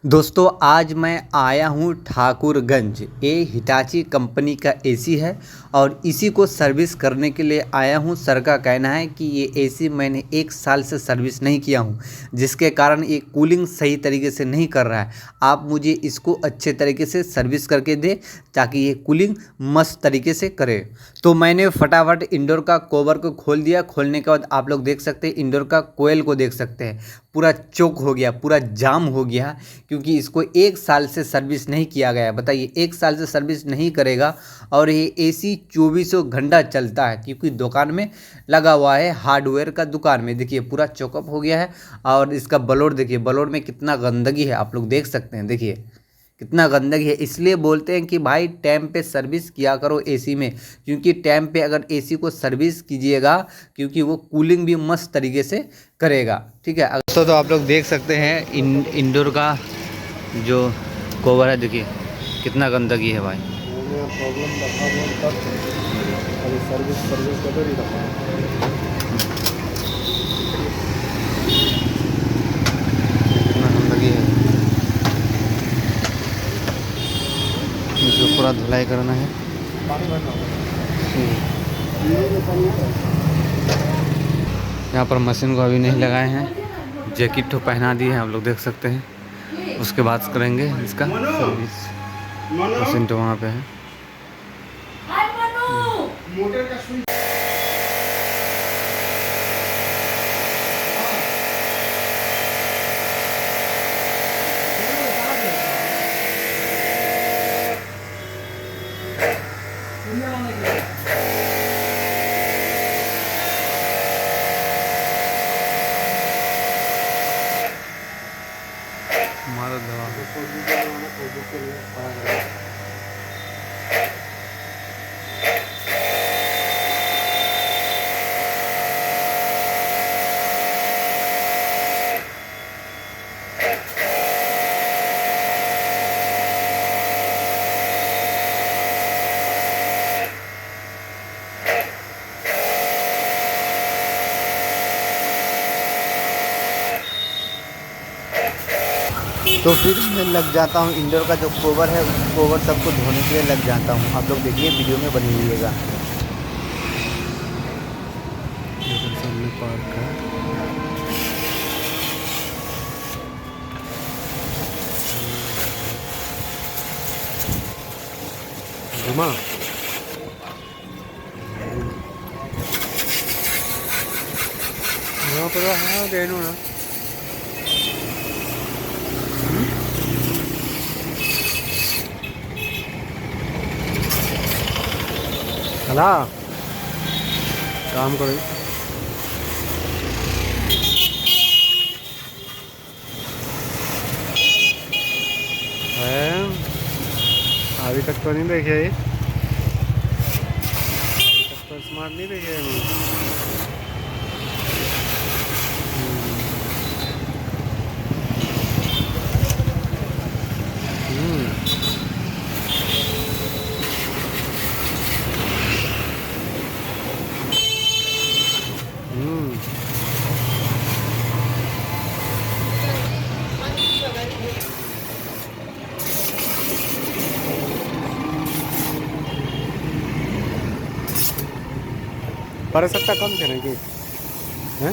दोस्तों आज मैं आया हूँ ठाकुरगंज। ये हिटाची कंपनी का एसी है और इसी को सर्विस करने के लिए आया हूँ। सर का कहना है कि ये एसी मैंने 1 साल से सर्विस नहीं किया हूँ, जिसके कारण ये कूलिंग सही तरीके से नहीं कर रहा है। आप मुझे इसको अच्छे तरीके से सर्विस करके दे ताकि ये कूलिंग मस्त तरीके से करे। तो मैंने फटाफट इंडोर का कवर को खोल दिया। खोलने के बाद आप लोग देख सकते हैं, इंडोर का कोयल को देख सकते हैं, पूरा चोक हो गया, पूरा जाम हो गया, क्योंकि इसको 1 साल से सर्विस नहीं किया गया। बताइए, 1 साल से सर्विस नहीं करेगा और ये एसी 24 घंटा चलता है, क्योंकि दुकान में लगा हुआ है, हार्डवेयर का दुकान में। देखिए पूरा चौकअप हो गया है और इसका ब्लोअर देखिए, ब्लोअर में कितना गंदगी है, आप लोग देख सकते हैं। देखिए कितना गंदगी है। इसलिए बोलते हैं कि भाई टाइम पे सर्विस किया करो एसी में, क्योंकि टाइम पे अगर एसी को सर्विस कीजिएगा, क्योंकि वो कूलिंग भी मस्त तरीके से करेगा। ठीक है दोस्तों, तो आप लोग देख सकते हैं इंडोर का जो कवर है, देखिए कितना गंदगी है भाई। कितना गंदगी है, इसको पूरा धुलाई करना है। यहाँ पर मशीन को अभी नहीं लगाए हैं, जैकेट तो पहना दिए हैं, आप लोग देख सकते हैं। उसके बाद करेंगे इसका सर्विस। मशीन तो वहाँ पे है। हमारा दवा तो फिर मैं लग जाता हूँ। इंडोर का जो कवर है, उस कवर सबको धोने के लिए लग जाता हूँ। आप लोग देखिए, वीडियो में बनी रहिएगा। सामने पार्क है। घुमा यहाँ पर हाँ देनो ना। चला काम करो। अभी तक तो नहीं देखे, अभी तक तो स्मार्ट नहीं देखे। पर सकता कम करेंगे हैं।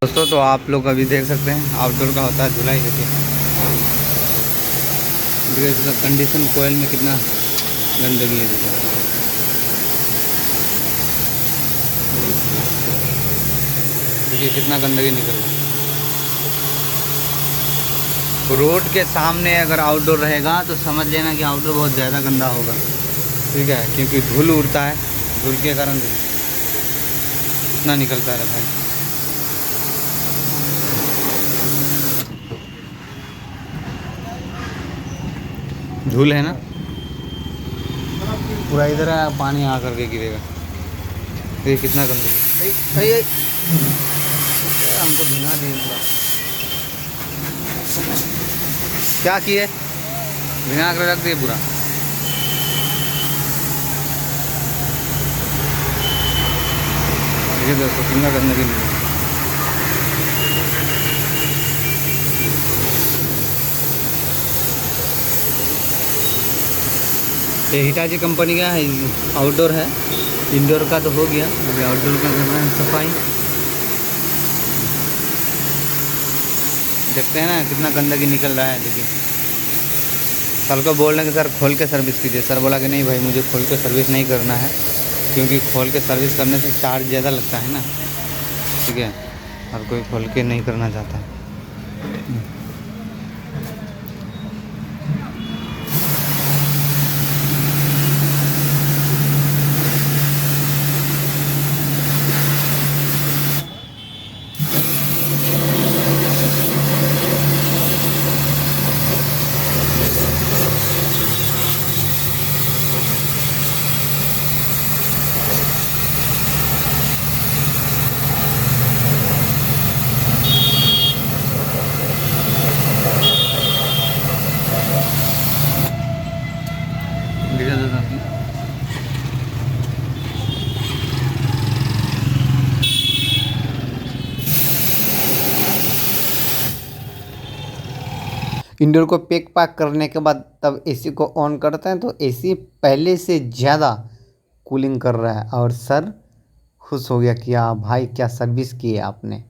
दोस्तों तो आप लोग अभी देख सकते हैं, आउटडोर का होता है धुलाई। देखिए इसका कंडीशन, कोयल में कितना गंदगी है। देखिए कितना गंदगी निकल रहा है। रोड के सामने अगर आउटडोर रहेगा तो समझ लेना कि आउटडोर बहुत ज़्यादा गंदा होगा। ठीक है, क्योंकि धूल उड़ता है, धूल के कारण कितना निकलता है भाई। धूल है ना, पूरा इधर पानी आ करके गिरेगा। ये कितना गंदगी, हमको भिंगा दिए। क्या किए? भिगा कर रख दिए पूरा। ये दोस्तों कितना गंदगी नहीं है। ये हिटाची कंपनी का है, आउटडोर है। इंडोर का तो हो गया, अभी आउटडोर का कर रहे हैं सफाई। देखते हैं ना कितना गंदगी निकल रहा है। देखिए कल को बोल रहे हैं कि सर खोल के सर्विस कीजिए। सर बोला कि नहीं भाई, मुझे खोल के सर्विस नहीं करना है, क्योंकि खोल के सर्विस करने से चार्ज ज़्यादा लगता है ना। ठीक है, हर कोई खोल के नहीं करना चाहता है। इंडोर को पैक पैक करने के बाद तब एसी को ऑन करते हैं तो एसी पहले से ज़्यादा कूलिंग कर रहा है। और सर खुश हो गया कि हाँ भाई क्या सर्विस की है आपने।